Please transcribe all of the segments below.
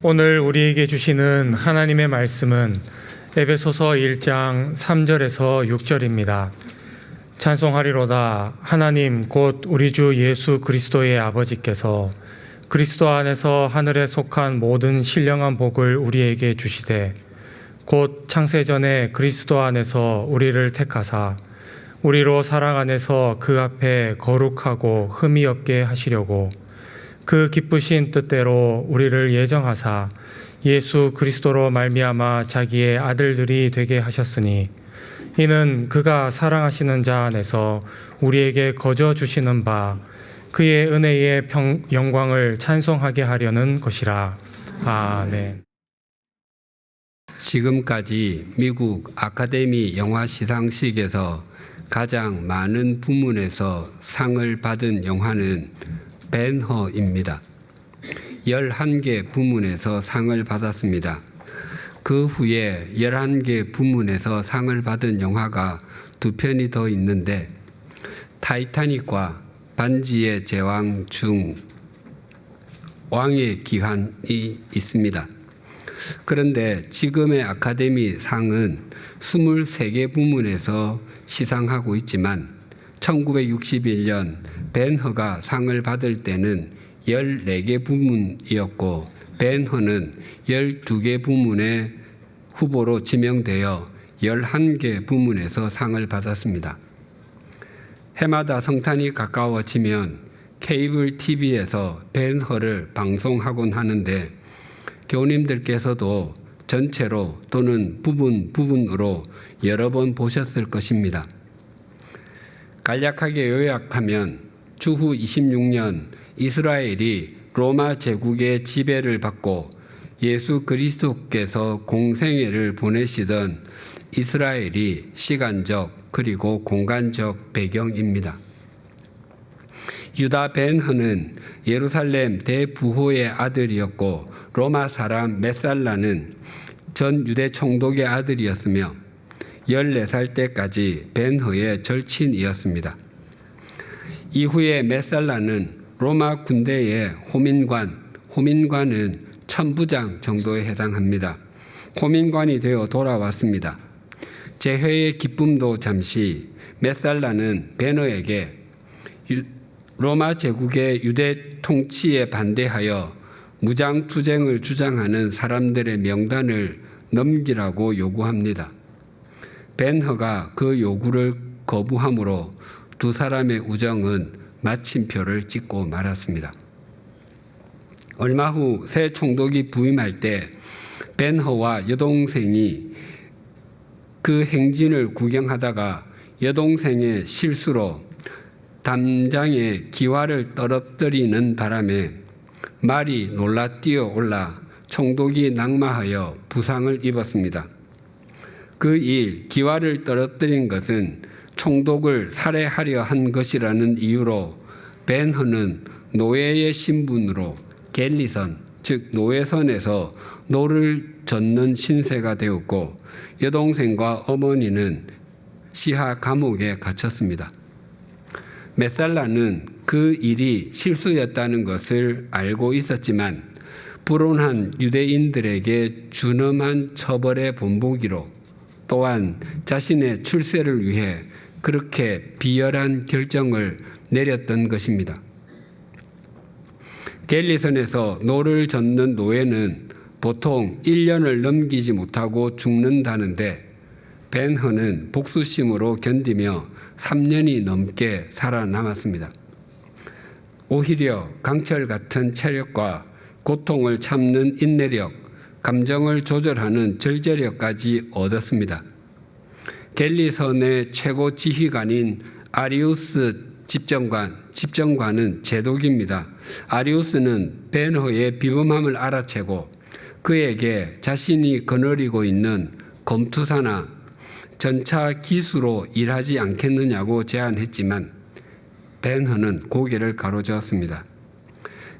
오늘 우리에게 주시는 하나님의 말씀은 에베소서 1장 3절에서 6절입니다. 찬송하리로다. 하나님 곧 우리 주 예수 그리스도의 아버지께서 그리스도 안에서 하늘에 속한 모든 신령한 복을 우리에게 주시되 곧 창세전에 그리스도 안에서 우리를 택하사 우리로 사랑 안에서 그 앞에 거룩하고 흠이 없게 하시려고 그 기쁘신 뜻대로 우리를 예정하사 예수 그리스도로 말미암아 자기의 아들들이 되게 하셨으니 이는 그가 사랑하시는 자 안에서 우리에게 거저 주시는 바 그의 은혜의 영광을 찬송하게 하려는 것이라. 아멘. 지금까지 미국 아카데미 영화 시상식에서 가장 많은 부문에서 상을 받은 영화는 벤허입니다. 11개 부문에서 상을 받았습니다. 그 후에 11개 부문에서 상을 받은 영화가 2편이 더 있는데 타이타닉과 반지의 제왕 중 왕의 기한이 있습니다. 그런데 지금의 아카데미 상은 23개 부문에서 시상하고 있지만 1961년 벤허가 상을 받을 때는 14개 부문이었고 벤허는 12개 부문의 후보로 지명되어 11개 부문에서 상을 받았습니다. 해마다 성탄이 가까워지면 케이블 TV에서 벤허를 방송하곤 하는데 교우님들께서도 전체로 또는 부분으로 여러 번 보셨을 것입니다. 간략하게 요약하면 주후 26년 이스라엘이 로마 제국의 지배를 받고 예수 그리스도께서 공생애를 보내시던 이스라엘이 시간적 그리고 공간적 배경입니다. 유다 벤허는 예루살렘 대부호의 아들이었고 로마 사람 메살라는 전 유대 총독의 아들이었으며 14살 때까지 벤허의 절친이었습니다. 이후에 메살라는 로마 군대의 호민관은 천부장 정도에 해당합니다. 호민관이 되어 돌아왔습니다. 재회의 기쁨도 잠시 메살라는 벤허에게 로마 제국의 유대 통치에 반대하여 무장투쟁을 주장하는 사람들의 명단을 넘기라고 요구합니다. 벤허가 그 요구를 거부함으로 두 사람의 우정은 마침표를 찍고 말았습니다. 얼마 후 새 총독이 부임할 때 벤허와 여동생이 그 행진을 구경하다가 여동생의 실수로 담장에 기와를 떨어뜨리는 바람에 말이 놀라 뛰어올라 총독이 낙마하여 부상을 입었습니다. 그 일, 기와를 떨어뜨린 것은 총독을 살해하려 한 것이라는 이유로 벤허는 노예의 신분으로 갤리선, 즉 노예선에서 노를 젓는 신세가 되었고 여동생과 어머니는 지하 감옥에 갇혔습니다. 메살라는 그 일이 실수였다는 것을 알고 있었지만 불온한 유대인들에게 준엄한 처벌의 본보기로 또한 자신의 출세를 위해 그렇게 비열한 결정을 내렸던 것입니다. 갤리선에서 노를 젓는 노예는 보통 1년을 넘기지 못하고 죽는다는데 벤허는 복수심으로 견디며 3년이 넘게 살아남았습니다. 오히려 강철 같은 체력과 고통을 참는 인내력, 감정을 조절하는 절제력까지 얻었습니다. 갤리선의 최고 지휘관인 아리우스 집정관은 제독입니다. 아리우스는 벤허의 비범함을 알아채고 그에게 자신이 거느리고 있는 검투사나 전차 기수로 일하지 않겠느냐고 제안했지만 벤허는 고개를 가로저었습니다.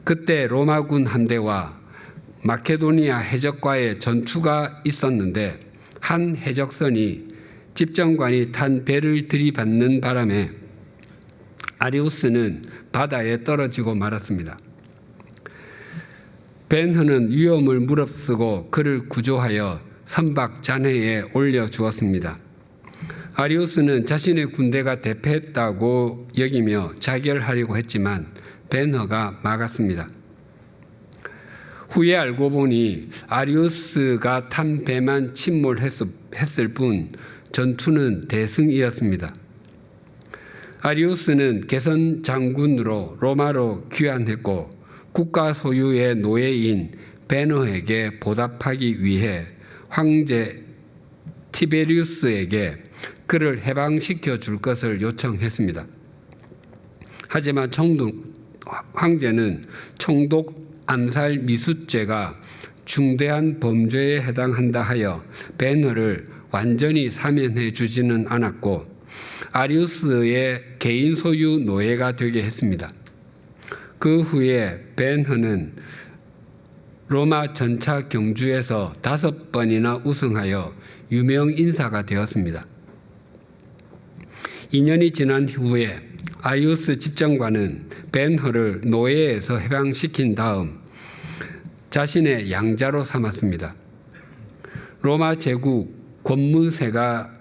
그때 로마군 함대와 마케도니아 해적과의 전투가 있었는데 한 해적선이 집정관이 탄 배를 들이받는 바람에 아리우스는 바다에 떨어지고 말았습니다. 벤허는 위험을 무릅쓰고 그를 구조하여 선박 잔해에 올려주었습니다. 아리우스는 자신의 군대가 대패했다고 여기며 자결하려고 했지만 벤허가 막았습니다. 후에 알고 보니 아리우스가 탄 배만 침몰했을 뿐 전투는 대승이었습니다. 아리우스는 개선 장군으로 로마로 귀환했고 국가 소유의 노예인 벤허에게 보답하기 위해 황제 티베리우스에게 그를 해방시켜 줄 것을 요청했습니다. 하지만 황제는 총독 암살 미수죄가 중대한 범죄에 해당한다 하여 벤허를 완전히 사면해 주지는 않았고 아리우스의 개인 소유 노예가 되게 했습니다. 그 후에 벤허는 로마 전차 경주에서 5번이나 우승하여 유명 인사가 되었습니다. 2년이 지난 후에 아리우스 집정관은 벤허를 노예에서 해방시킨 다음 자신의 양자로 삼았습니다. 로마 제국 권문세가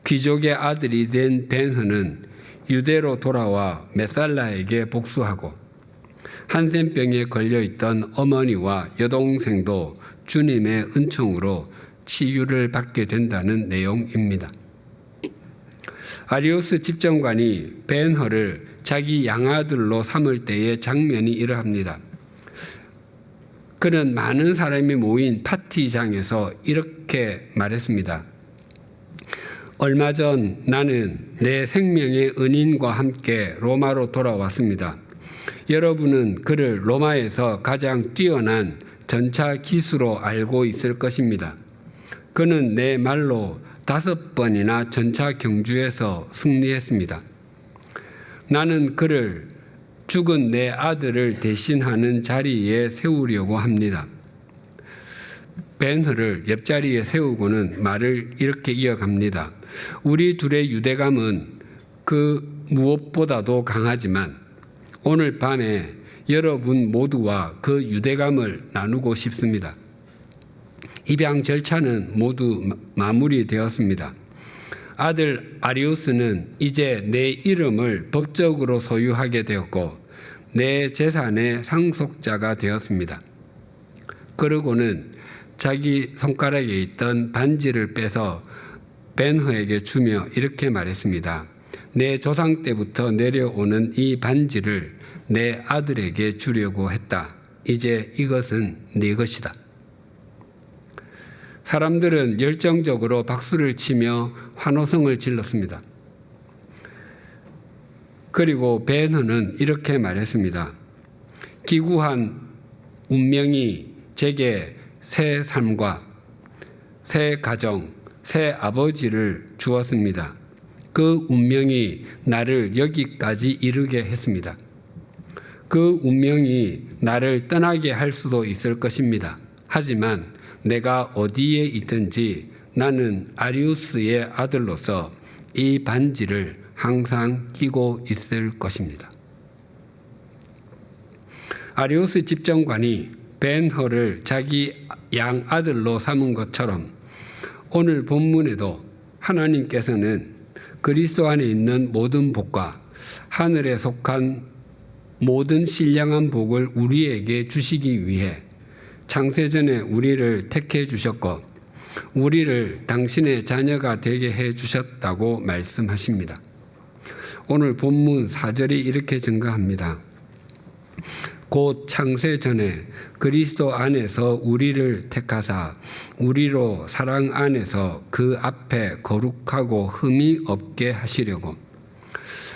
귀족의 아들이 된 벤허는 유대로 돌아와 메살라에게 복수하고 한센병에 걸려있던 어머니와 여동생도 주님의 은총으로 치유를 받게 된다는 내용입니다. 아리우스 집정관이 벤허를 자기 양아들로 삼을 때의 장면이 이러합니다. 그는 많은 사람이 모인 파티장에서 이렇게 말했습니다. 얼마 전 나는 내 생명의 은인과 함께 로마로 돌아왔습니다. 여러분은 그를 로마에서 가장 뛰어난 전차 기수로 알고 있을 것입니다. 그는 내 말로 5번이나 전차 경주에서 승리했습니다. 나는 그를 죽은 내 아들을 대신하는 자리에 세우려고 합니다. 벤허를 옆자리에 세우고는 말을 이렇게 이어갑니다. 우리 둘의 유대감은 그 무엇보다도 강하지만 오늘 밤에 여러분 모두와 그 유대감을 나누고 싶습니다. 입양 절차는 모두 마무리되었습니다. 아들 아리우스는 이제 내 이름을 법적으로 소유하게 되었고 내 재산의 상속자가 되었습니다. 그러고는 자기 손가락에 있던 반지를 빼서 벤허에게 주며 이렇게 말했습니다. 내 조상 때부터 내려오는 이 반지를 내 아들에게 주려고 했다. 이제 이것은 네 것이다. 사람들은 열정적으로 박수를 치며 환호성을 질렀습니다. 그리고 벤허는 이렇게 말했습니다. 기구한 운명이 제게 새 삶과 새 가정, 새 아버지를 주었습니다. 그 운명이 나를 여기까지 이르게 했습니다. 그 운명이 나를 떠나게 할 수도 있을 것입니다. 하지만 내가 어디에 있든지 나는 아리우스의 아들로서 이 반지를 항상 끼고 있을 것입니다. 아리우스 집정관이 벤허를 자기 양아들로 삼은 것처럼 오늘 본문에도 하나님께서는 그리스도 안에 있는 모든 복과 하늘에 속한 모든 신령한 복을 우리에게 주시기 위해 창세전에 우리를 택해 주셨고 우리를 당신의 자녀가 되게 해 주셨다고 말씀하십니다. 오늘 본문 4절이 이렇게 증거합니다. 곧 창세전에 그리스도 안에서 우리를 택하사 우리로 사랑 안에서 그 앞에 거룩하고 흠이 없게 하시려고.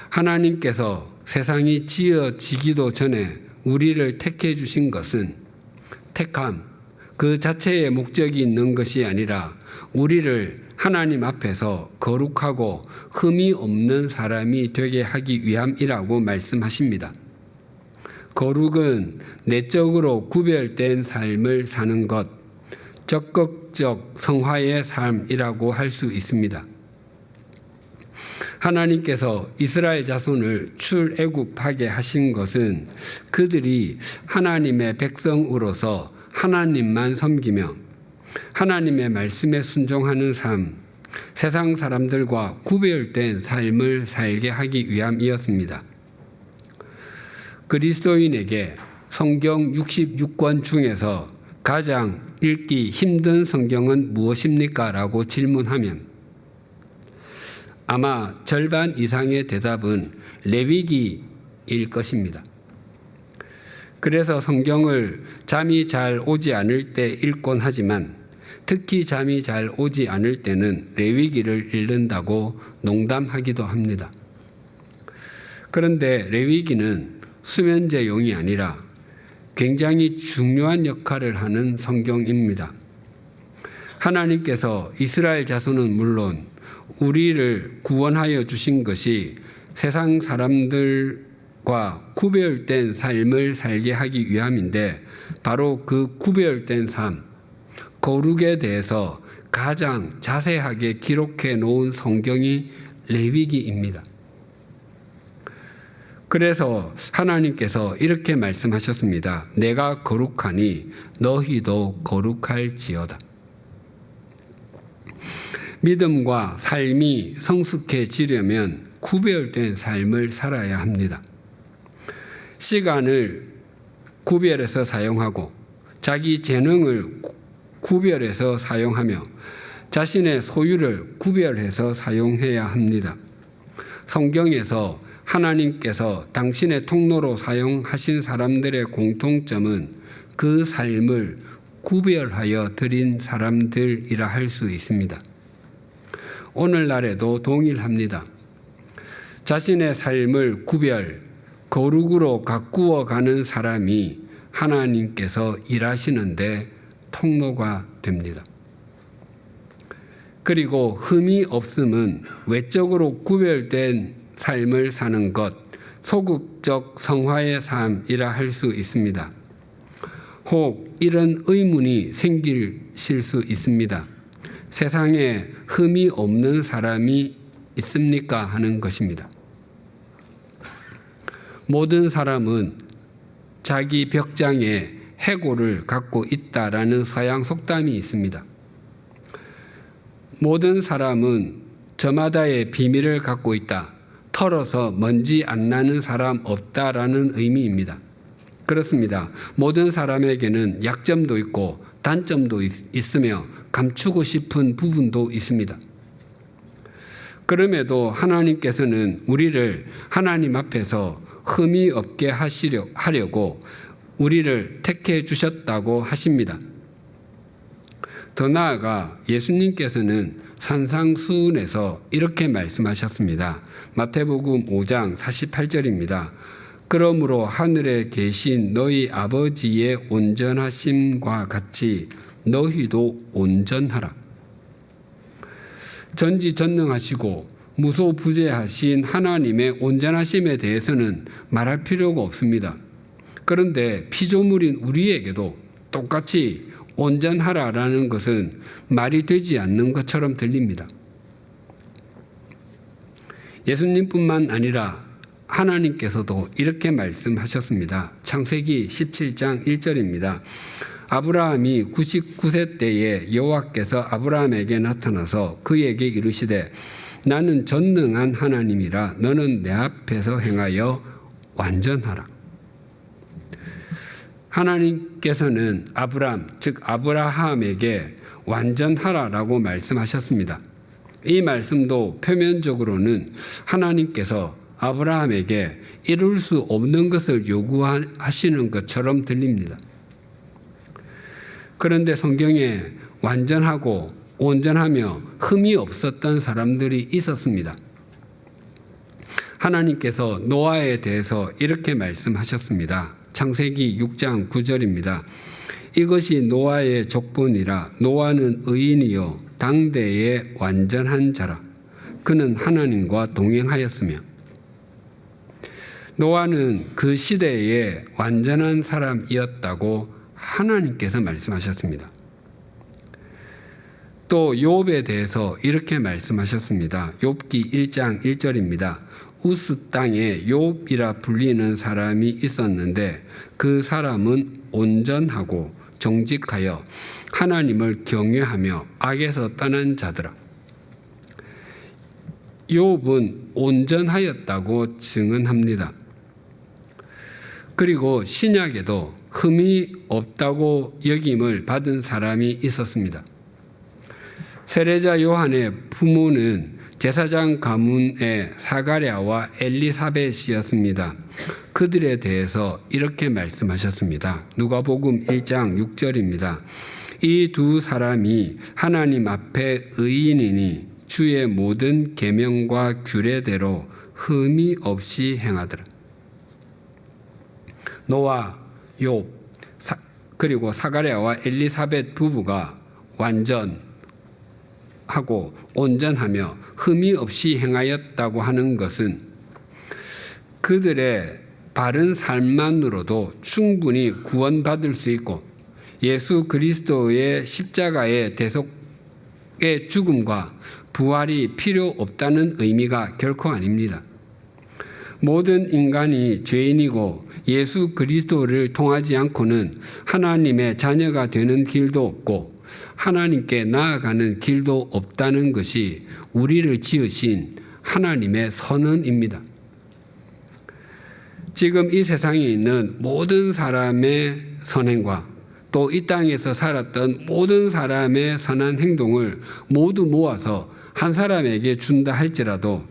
하나님께서 세상이 지어지기도 전에 우리를 택해 주신 것은 택함, 그 자체의 목적이 있는 것이 아니라 우리를 하나님 앞에서 거룩하고 흠이 없는 사람이 되게 하기 위함이라고 말씀하십니다. 거룩은 내적으로 구별된 삶을 사는 것, 적극적 성화의 삶이라고 할 수 있습니다. 하나님께서 이스라엘 자손을 출애굽하게 하신 것은 그들이 하나님의 백성으로서 하나님만 섬기며 하나님의 말씀에 순종하는 삶, 세상 사람들과 구별된 삶을 살게 하기 위함이었습니다. 그리스도인에게 성경 66권 중에서 가장 읽기 힘든 성경은 무엇입니까? 라고 질문하면 아마 절반 이상의 대답은 레위기일 것입니다. 그래서 성경을 잠이 잘 오지 않을 때 읽곤 하지만 특히 잠이 잘 오지 않을 때는 레위기를 읽는다고 농담하기도 합니다. 그런데 레위기는 수면제용이 아니라 굉장히 중요한 역할을 하는 성경입니다. 하나님께서 이스라엘 자손은 물론 우리를 구원하여 주신 것이 세상 사람들과 구별된 삶을 살게 하기 위함인데 바로 그 구별된 삶, 거룩에 대해서 가장 자세하게 기록해 놓은 성경이 레위기입니다. 그래서 하나님께서 이렇게 말씀하셨습니다. 내가 거룩하니 너희도 거룩할지어다. 믿음과 삶이 성숙해지려면 구별된 삶을 살아야 합니다. 시간을 구별해서 사용하고 자기 재능을 구별해서 사용하며 자신의 소유를 구별해서 사용해야 합니다. 성경에서 하나님께서 당신의 통로로 사용하신 사람들의 공통점은 그 삶을 구별하여 드린 사람들이라 할 수 있습니다. 오늘날에도 동일합니다. 자신의 삶을 거룩으로 가꾸어 가는 사람이 하나님께서 일하시는데 통로가 됩니다. 그리고 흠이 없음은 외적으로 구별된 삶을 사는 것, 소극적 성화의 삶이라 할 수 있습니다. 혹 이런 의문이 생기실 수 있습니다. 세상에 흠이 없는 사람이 있습니까? 하는 것입니다. 모든 사람은 자기 벽장에 해골을 갖고 있다라는 서양 속담이 있습니다. 모든 사람은 저마다의 비밀을 갖고 있다. 털어서 먼지 안 나는 사람 없다라는 의미입니다. 그렇습니다. 모든 사람에게는 약점도 있고 단점도 있으며 감추고 싶은 부분도 있습니다. 그럼에도 하나님께서는 우리를 하나님 앞에서 흠이 없게 하려고 우리를 택해 주셨다고 하십니다. 더 나아가 예수님께서는 산상수훈에서 이렇게 말씀하셨습니다. 마태복음 5장 48절입니다. 그러므로 하늘에 계신 너희 아버지의 온전하심과 같이 너희도 온전하라. 전지전능하시고 무소부재하신 하나님의 온전하심에 대해서는 말할 필요가 없습니다. 그런데 피조물인 우리에게도 똑같이 온전하라라는 것은 말이 되지 않는 것처럼 들립니다. 예수님뿐만 아니라 하나님께서도 이렇게 말씀하셨습니다. 창세기 17장 1절입니다. 아브라함이 99세 때에 여호와께서 아브라함에게 나타나서 그에게 이르시되 나는 전능한 하나님이라 너는 내 앞에서 행하여 완전하라. 하나님께서는 즉 아브라함에게 완전하라라고 말씀하셨습니다. 이 말씀도 표면적으로는 하나님께서 아브라함에게 이룰 수 없는 것을 요구하시는 것처럼 들립니다. 그런데 성경에 완전하고 온전하며 흠이 없었던 사람들이 있었습니다. 하나님께서 노아에 대해서 이렇게 말씀하셨습니다. 창세기 6장 9절입니다. 이것이 노아의 족본이라 노아는 의인이요 당대의 완전한 자라. 그는 하나님과 동행하였으며 노아는 그 시대에 완전한 사람이었다고 하나님께서 말씀하셨습니다. 또 욥에 대해서 이렇게 말씀하셨습니다. 욥기 1장 1절입니다. 우스 땅에 욥이라 불리는 사람이 있었는데 그 사람은 온전하고 정직하여 하나님을 경외하며 악에서 떠난 자들아. 욥은 온전하였다고 증언합니다. 그리고 신약에도 흠이 없다고 여김을 받은 사람이 있었습니다. 세례자 요한의 부모는 제사장 가문의 사가랴와 엘리사벳이었습니다. 그들에 대해서 이렇게 말씀하셨습니다. 누가복음 1장 6절입니다. 이 두 사람이 하나님 앞에 의인이니 주의 모든 계명과 규례대로 흠이 없이 행하더라. 노아, 욥, 그리고 사가랴와 엘리사벳 부부가 완전하고 온전하며 흠이 없이 행하였다고 하는 것은 그들의 바른 삶만으로도 충분히 구원받을 수 있고 예수 그리스도의 십자가의 대속의 죽음과 부활이 필요 없다는 의미가 결코 아닙니다. 모든 인간이 죄인이고 예수 그리스도를 통하지 않고는 하나님의 자녀가 되는 길도 없고 하나님께 나아가는 길도 없다는 것이 우리를 지으신 하나님의 선언입니다. 지금 이 세상에 있는 모든 사람의 선행과 또 이 땅에서 살았던 모든 사람의 선한 행동을 모두 모아서 한 사람에게 준다 할지라도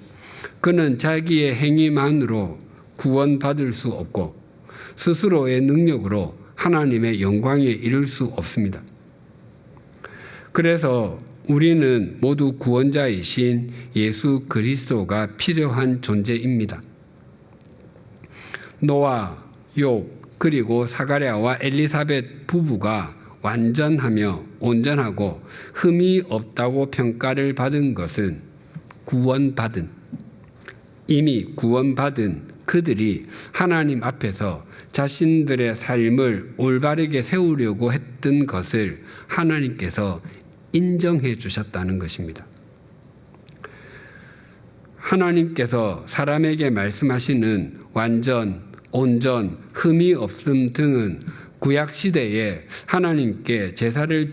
그는 자기의 행위만으로 구원받을 수 없고 스스로의 능력으로 하나님의 영광에 이를 수 없습니다. 그래서 우리는 모두 구원자이신 예수 그리스도가 필요한 존재입니다. 노아, 욥, 그리고 사가랴와 엘리사벳 부부가 완전하며 온전하고 흠이 없다고 평가를 받은 것은 이미 구원받은 그들이 하나님 앞에서 자신들의 삶을 올바르게 세우려고 했던 것을 하나님께서 인정해 주셨다는 것입니다. 하나님께서 사람에게 말씀하시는 완전, 온전, 흠이 없음 등은 구약시대에 하나님께 제사를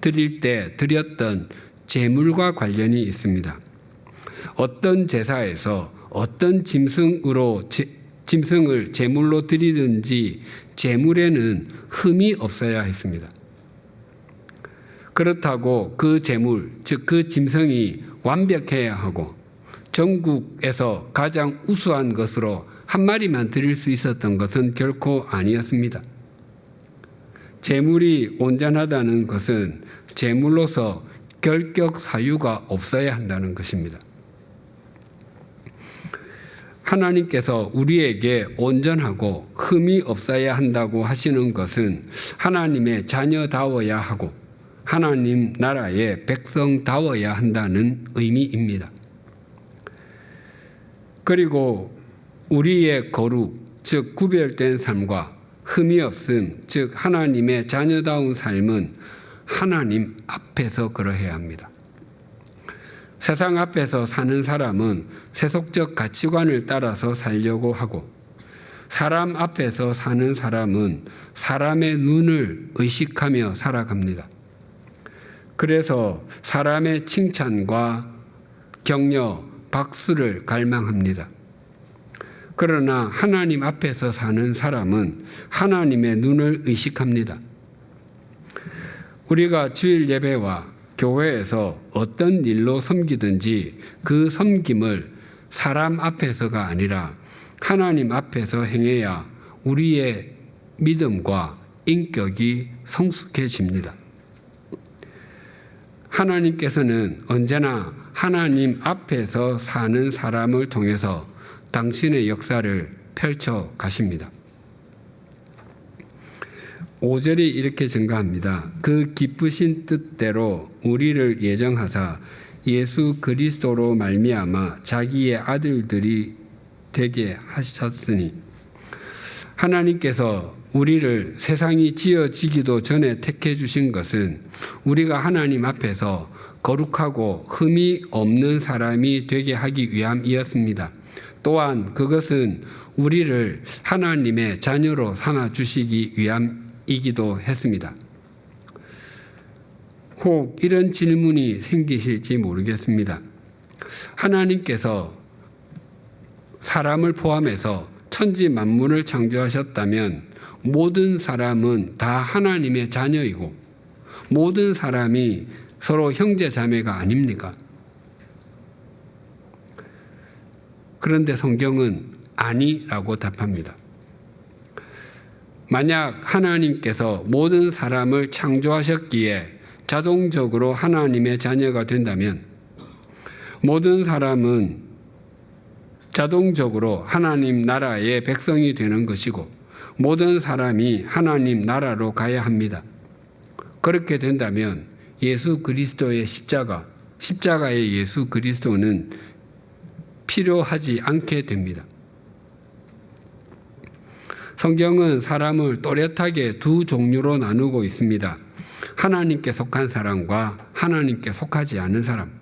드릴 때 드렸던 제물과 관련이 있습니다. 어떤 제사에서 어떤 짐승을 제물로 드리든지 제물에는 흠이 없어야 했습니다. 그렇다고 그 제물, 즉 그 짐승이 완벽해야 하고 전국에서 가장 우수한 것으로 한 마리만 드릴 수 있었던 것은 결코 아니었습니다. 제물이 온전하다는 것은 제물로서 결격 사유가 없어야 한다는 것입니다. 하나님께서 우리에게 온전하고 흠이 없어야 한다고 하시는 것은 하나님의 자녀다워야 하고 하나님 나라의 백성다워야 한다는 의미입니다. 그리고 우리의 거룩, 즉 구별된 삶과 흠이 없음, 즉 하나님의 자녀다운 삶은 하나님 앞에서 그러해야 합니다. 세상 앞에서 사는 사람은 세속적 가치관을 따라서 살려고 하고 사람 앞에서 사는 사람은 사람의 눈을 의식하며 살아갑니다. 그래서 사람의 칭찬과 격려, 박수를 갈망합니다. 그러나 하나님 앞에서 사는 사람은 하나님의 눈을 의식합니다. 우리가 주일 예배와 교회에서 어떤 일로 섬기든지 그 섬김을 사람 앞에서가 아니라 하나님 앞에서 행해야 우리의 믿음과 인격이 성숙해집니다. 하나님께서는 언제나 하나님 앞에서 사는 사람을 통해서 당신의 역사를 펼쳐 가십니다. 5절이 이렇게 증가합니다. 그 기쁘신 뜻대로 우리를 예정하사 예수 그리스도로 말미암아 자기의 아들들이 되게 하셨으니 하나님께서 우리를 세상이 지어지기도 전에 택해 주신 것은 우리가 하나님 앞에서 거룩하고 흠이 없는 사람이 되게 하기 위함이었습니다. 또한 그것은 우리를 하나님의 자녀로 삼아 주시기 이기도 했습니다. 혹 이런 질문이 생기실지 모르겠습니다. 하나님께서 사람을 포함해서 천지 만물을 창조하셨다면 모든 사람은 다 하나님의 자녀이고 모든 사람이 서로 형제 자매가 아닙니까? 그런데 성경은 아니라고 답합니다. 만약 하나님께서 모든 사람을 창조하셨기에 자동적으로 하나님의 자녀가 된다면 모든 사람은 자동적으로 하나님 나라의 백성이 되는 것이고 모든 사람이 하나님 나라로 가야 합니다. 그렇게 된다면 예수 그리스도의 십자가의 예수 그리스도는 필요하지 않게 됩니다. 성경은 사람을 또렷하게 두 종류로 나누고 있습니다. 하나님께 속한 사람과 하나님께 속하지 않은 사람.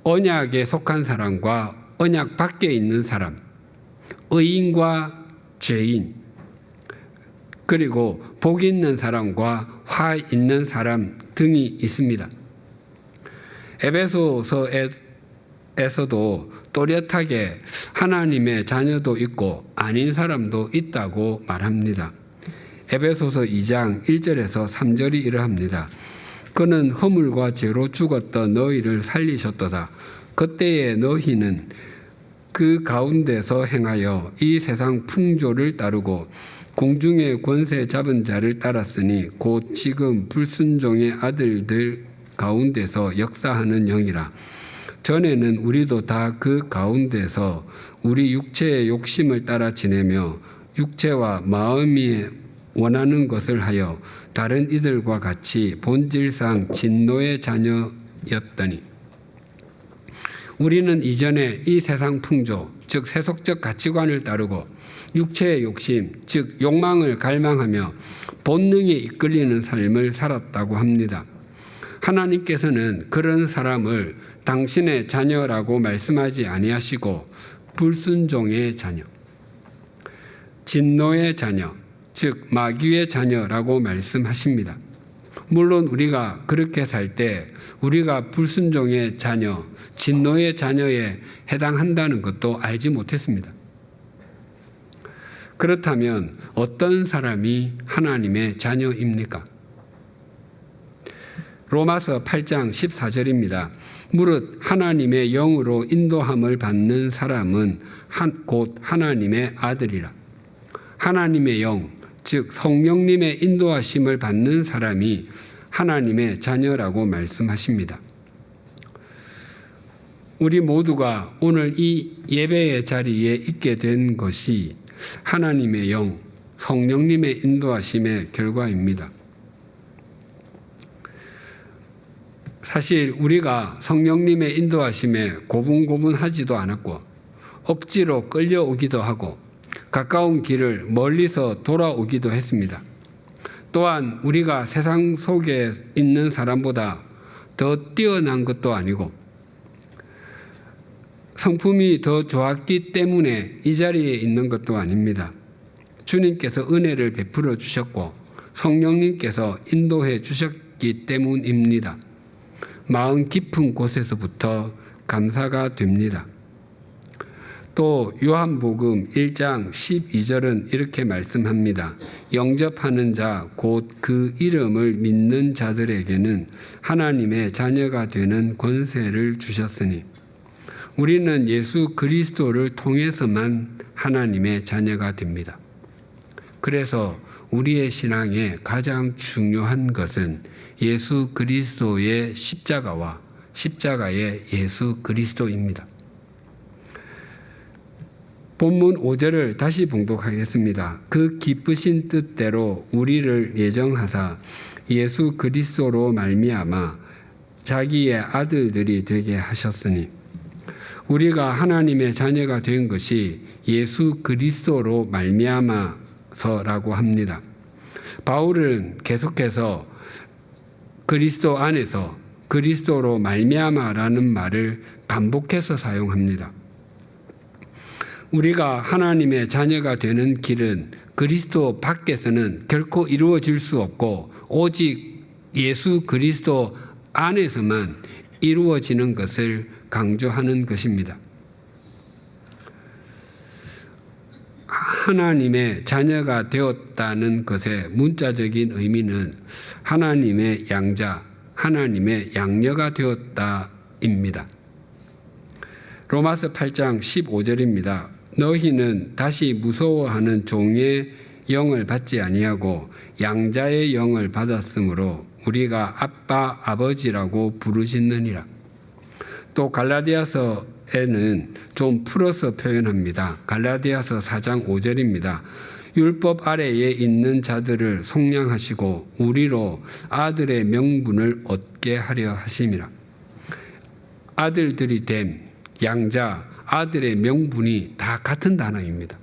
언약에 속한 사람과 언약 밖에 있는 사람. 의인과 죄인. 그리고 복 있는 사람과 화 있는 사람 등이 있습니다. 에베소서에서도 또렷하게 하나님의 자녀도 있고 아닌 사람도 있다고 말합니다. 에베소서 2장 1절에서 3절이 이러합니다. 그는 허물과 죄로 죽었던 너희를 살리셨도다. 그때에 너희는 그 가운데서 행하여 이 세상 풍조를 따르고 공중의 권세 잡은 자를 따랐으니 곧 지금 불순종의 아들들 가운데서 역사하는 영이라. 전에는 우리도 다 그 가운데서 우리 육체의 욕심을 따라 지내며 육체와 마음이 원하는 것을 하여 다른 이들과 같이 본질상 진노의 자녀였더니 우리는 이전에 이 세상 풍조, 즉 세속적 가치관을 따르고 육체의 욕심, 즉 욕망을 갈망하며 본능에 이끌리는 삶을 살았다고 합니다. 하나님께서는 그런 사람을 당신의 자녀라고 말씀하지 아니하시고 불순종의 자녀, 진노의 자녀, 즉 마귀의 자녀라고 말씀하십니다. 물론 우리가 그렇게 살 때 우리가 불순종의 자녀, 진노의 자녀에 해당한다는 것도 알지 못했습니다. 그렇다면 어떤 사람이 하나님의 자녀입니까? 로마서 8장 14절입니다. 무릇 하나님의 영으로 인도함을 받는 사람은 곧 하나님의 아들이라. 하나님의 영, 즉 성령님의 인도하심을 받는 사람이 하나님의 자녀라고 말씀하십니다. 우리 모두가 오늘 이 예배의 자리에 있게 된 것이 하나님의 영, 성령님의 인도하심의 결과입니다. 사실 우리가 성령님의 인도하심에 고분고분하지도 않았고 억지로 끌려오기도 하고 가까운 길을 멀리서 돌아오기도 했습니다. 또한 우리가 세상 속에 있는 사람보다 더 뛰어난 것도 아니고 성품이 더 좋았기 때문에 이 자리에 있는 것도 아닙니다. 주님께서 은혜를 베풀어 주셨고 성령님께서 인도해 주셨기 때문입니다. 마음 깊은 곳에서부터 감사가 됩니다. 또 요한복음 1장 12절은 이렇게 말씀합니다. 영접하는 자 곧 그 이름을 믿는 자들에게는 하나님의 자녀가 되는 권세를 주셨으니 우리는 예수 그리스도를 통해서만 하나님의 자녀가 됩니다. 그래서 우리의 신앙의 가장 중요한 것은 예수 그리스도의 십자가와 십자가의 예수 그리스도입니다. 본문 5절을 다시 봉독하겠습니다. 그 기쁘신 뜻대로 우리를 예정하사 예수 그리스도로 말미암아 자기의 아들들이 되게 하셨으니 우리가 하나님의 자녀가 된 것이 예수 그리스도로 말미암아서라고 합니다. 바울은 계속해서 그리스도 안에서 그리스도로 말미암아라는 말을 반복해서 사용합니다. 우리가 하나님의 자녀가 되는 길은 그리스도 밖에서는 결코 이루어질 수 없고 오직 예수 그리스도 안에서만 이루어지는 것을 강조하는 것입니다. 하나님의 자녀가 되었다는 것의 문자적인 의미는 하나님의 양자, 하나님의 양녀가 되었다입니다. 로마서 8장 15절입니다. 너희는 다시 무서워하는 종의 영을 받지 아니하고 양자의 영을 받았으므로 우리가 아빠 아버지라고 부르짖느니라. 또 갈라디아서에는 좀 풀어서 표현합니다. 갈라디아서 4장 5절입니다. 율법 아래에 있는 자들을 속량하시고 우리로 아들의 명분을 얻게 하려 하심이라. 아들들이 됨, 양자, 아들의 명분이 다 같은 단어입니다.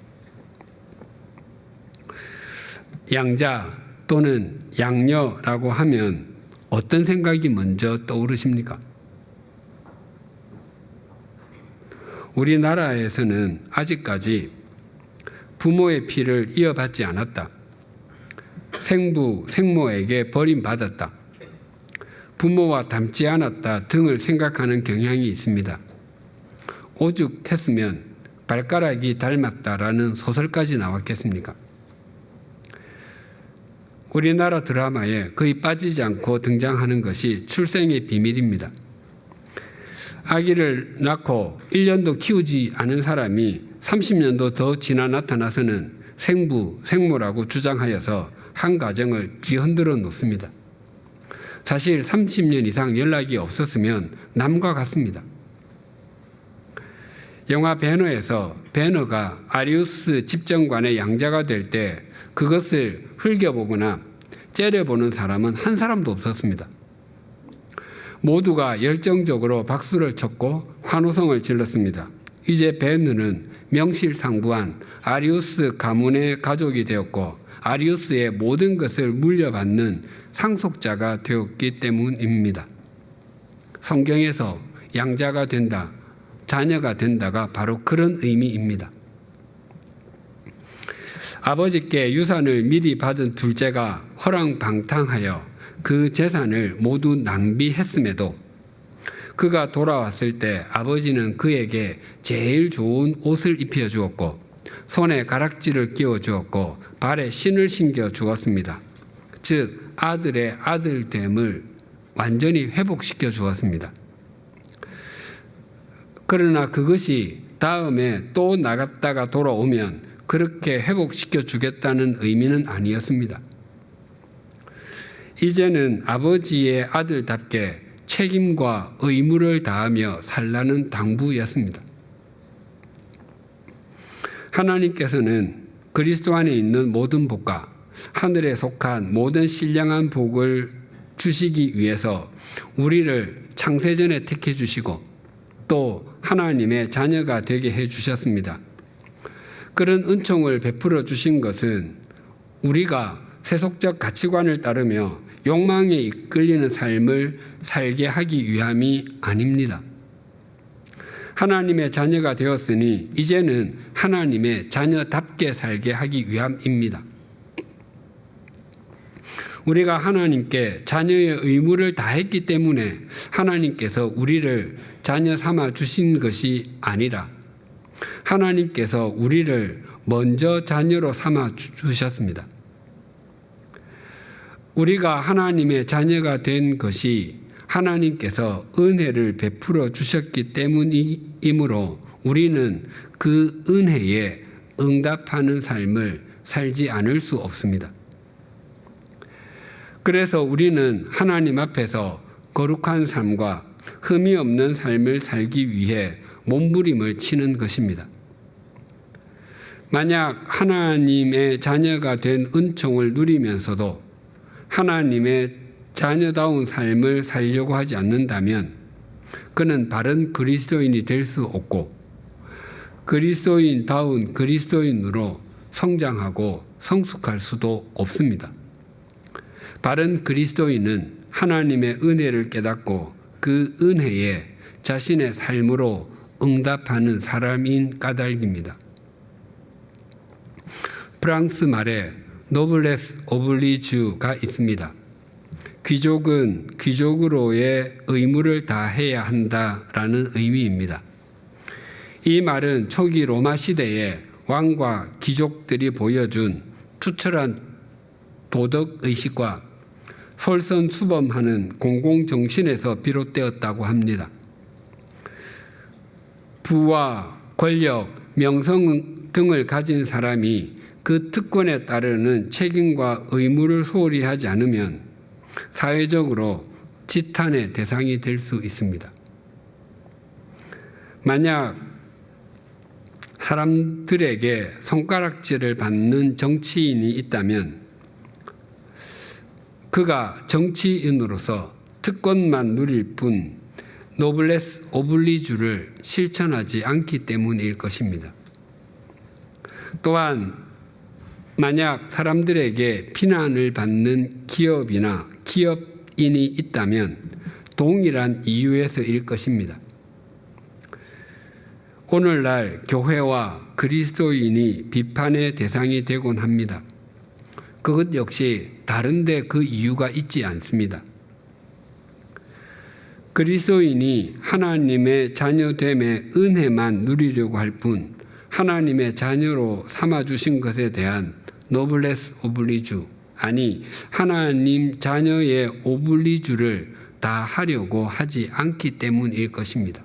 양자 또는 양녀라고 하면 어떤 생각이 먼저 떠오르십니까? 우리나라에서는 아직까지 부모의 피를 이어받지 않았다. 생부, 생모에게 버림받았다. 부모와 닮지 않았다 등을 생각하는 경향이 있습니다. 오죽했으면 발가락이 닮았다라는 소설까지 나왔겠습니까? 우리나라 드라마에 거의 빠지지 않고 등장하는 것이 출생의 비밀입니다. 아기를 낳고 1년도 키우지 않은 사람이 30년도 더 지나 나타나서는 생부, 생모라고 주장하여서 한 가정을 뒤흔들어 놓습니다. 사실 30년 이상 연락이 없었으면 남과 같습니다. 영화 배너에서 배너가 아리우스 집정관의 양자가 될 때 그것을 흘겨보거나 째려보는 사람은 한 사람도 없었습니다. 모두가 열정적으로 박수를 쳤고 환호성을 질렀습니다. 이제 배너는 명실상부한 아리우스 가문의 가족이 되었고 아리우스의 모든 것을 물려받는 상속자가 되었기 때문입니다. 성경에서 양자가 된다, 자녀가 된다가 바로 그런 의미입니다. 아버지께 유산을 미리 받은 둘째가 허랑방탕하여 그 재산을 모두 낭비했음에도 그가 돌아왔을 때 아버지는 그에게 제일 좋은 옷을 입혀 주었고 손에 가락지를 끼워 주었고 발에 신을 신겨 주었습니다. 즉 아들의 아들됨을 완전히 회복시켜 주었습니다. 그러나 그것이 다음에 또 나갔다가 돌아오면 그렇게 회복시켜 주겠다는 의미는 아니었습니다. 이제는 아버지의 아들답게 책임과 의무를 다하며 살라는 당부였습니다. 하나님께서는 그리스도 안에 있는 모든 복과 하늘에 속한 모든 신령한 복을 주시기 위해서 우리를 창세전에 택해 주시고 또 하나님의 자녀가 되게 해 주셨습니다. 그런 은총을 베풀어 주신 것은 우리가 세속적 가치관을 따르며 욕망에 이끌리는 삶을 살게 하기 위함이 아닙니다. 하나님의 자녀가 되었으니 이제는 하나님의 자녀답게 살게 하기 위함입니다. 우리가 하나님께 자녀의 의무를 다했기 때문에 하나님께서 우리를 자녀 삼아 주신 것이 아니라 하나님께서 우리를 먼저 자녀로 삼아 주셨습니다. 우리가 하나님의 자녀가 된 것이 하나님께서 은혜를 베풀어 주셨기 때문이므로 우리는 그 은혜에 응답하는 삶을 살지 않을 수 없습니다. 그래서 우리는 하나님 앞에서 거룩한 삶과 흠이 없는 삶을 살기 위해 몸부림을 치는 것입니다. 만약 하나님의 자녀가 된 은총을 누리면서도 하나님의 자녀다운 삶을 살려고 하지 않는다면 그는 바른 그리스도인이 될 수 없고 그리스도인다운 그리스도인으로 성장하고 성숙할 수도 없습니다. 바른 그리스도인은 하나님의 은혜를 깨닫고 그 은혜에 자신의 삶으로 응답하는 사람인 까닭입니다. 프랑스 말에 노블레스 오블리주가 있습니다. 귀족은 귀족으로의 의무를 다해야 한다라는 의미입니다. 이 말은 초기 로마 시대에 왕과 귀족들이 보여준 투철한 도덕의식과 솔선수범하는 공공정신에서 비롯되었다고 합니다. 부와 권력, 명성 등을 가진 사람이 그 특권에 따르는 책임과 의무를 소홀히 하지 않으면 사회적으로 지탄의 대상이 될 수 있습니다. 만약 사람들에게 손가락질을 받는 정치인이 있다면 그가 정치인으로서 특권만 누릴 뿐 노블레스 오블리주를 실천하지 않기 때문일 것입니다. 또한 만약 사람들에게 비난을 받는 기업이나 기업인이 있다면 동일한 이유에서일 것입니다. 오늘날 교회와 그리스도인이 비판의 대상이 되곤 합니다. 그것 역시 다른데 그 이유가 있지 않습니다. 그리스도인이 하나님의 자녀됨의 은혜만 누리려고 할 뿐 하나님의 자녀로 삼아주신 것에 대한 노블레스 오블리주, 아니 하나님 자녀의 오블리주를 다 하려고 하지 않기 때문일 것입니다.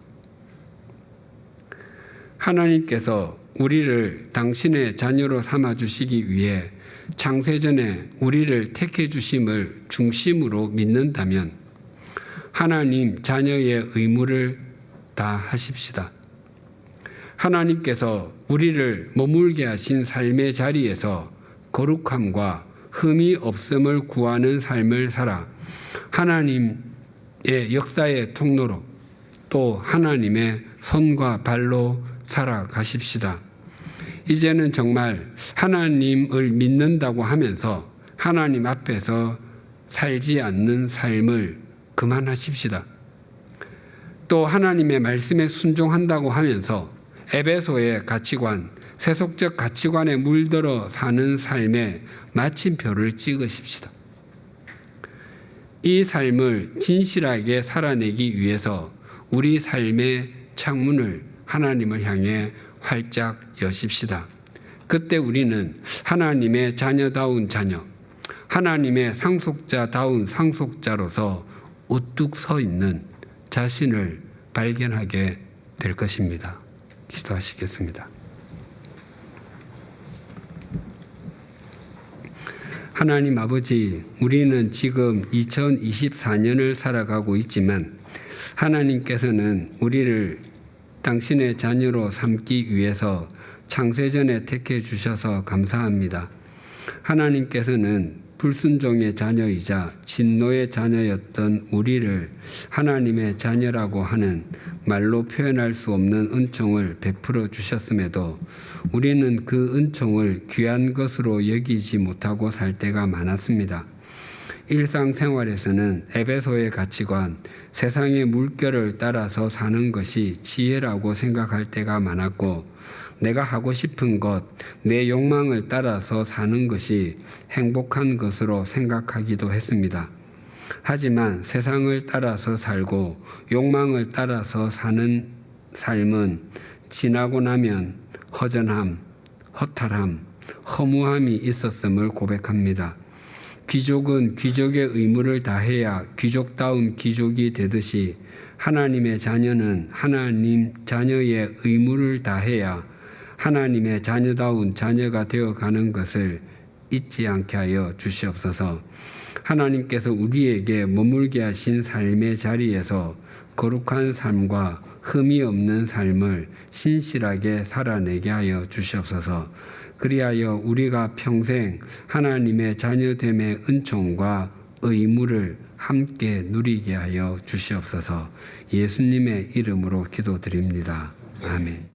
하나님께서 우리를 당신의 자녀로 삼아주시기 위해 창세전에 우리를 택해 주심을 중심으로 믿는다면 하나님 자녀의 의무를 다 하십시다. 하나님께서 우리를 머물게 하신 삶의 자리에서 거룩함과 흠이 없음을 구하는 삶을 살아 하나님의 역사의 통로로 또 하나님의 손과 발로 살아가십시다. 이제는 정말 하나님을 믿는다고 하면서 하나님 앞에서 살지 않는 삶을 그만하십시다. 또 하나님의 말씀에 순종한다고 하면서 에베소의 가치관, 세속적 가치관에 물들어 사는 삶에 마침표를 찍으십시다. 이 삶을 진실하게 살아내기 위해서 우리 삶의 창문을 하나님을 향해 활짝 여십시다. 그때 우리는 하나님의 자녀다운 자녀, 하나님의 상속자다운 상속자로서 우뚝 서 있는 자신을 발견하게 될 것입니다. 기도하시겠습니다. 하나님 아버지, 우리는 지금 2024년을 살아가고 있지만 하나님께서는 우리를 당신의 자녀로 삼기 위해서 창세전에 택해 주셔서 감사합니다. 하나님께서는 불순종의 자녀이자 진노의 자녀였던 우리를 하나님의 자녀라고 하는 말로 표현할 수 없는 은총을 베풀어 주셨음에도 우리는 그 은총을 귀한 것으로 여기지 못하고 살 때가 많았습니다. 일상생활에서는 에베소의 가치관, 세상의 물결을 따라서 사는 것이 지혜라고 생각할 때가 많았고 내가 하고 싶은 것, 내 욕망을 따라서 사는 것이 행복한 것으로 생각하기도 했습니다. 하지만 세상을 따라서 살고 욕망을 따라서 사는 삶은 지나고 나면 허전함, 허탈함, 허무함이 있었음을 고백합니다. 귀족은 귀족의 의무를 다해야 귀족다운 귀족이 되듯이 하나님의 자녀는 하나님 자녀의 의무를 다해야 하나님의 자녀다운 자녀가 되어가는 것을 잊지 않게 하여 주시옵소서. 하나님께서 우리에게 머물게 하신 삶의 자리에서 거룩한 삶과 흠이 없는 삶을 신실하게 살아내게 하여 주시옵소서. 그리하여 우리가 평생 하나님의 자녀됨의 은총과 의무를 함께 누리게 하여 주시옵소서. 예수님의 이름으로 기도드립니다. 아멘.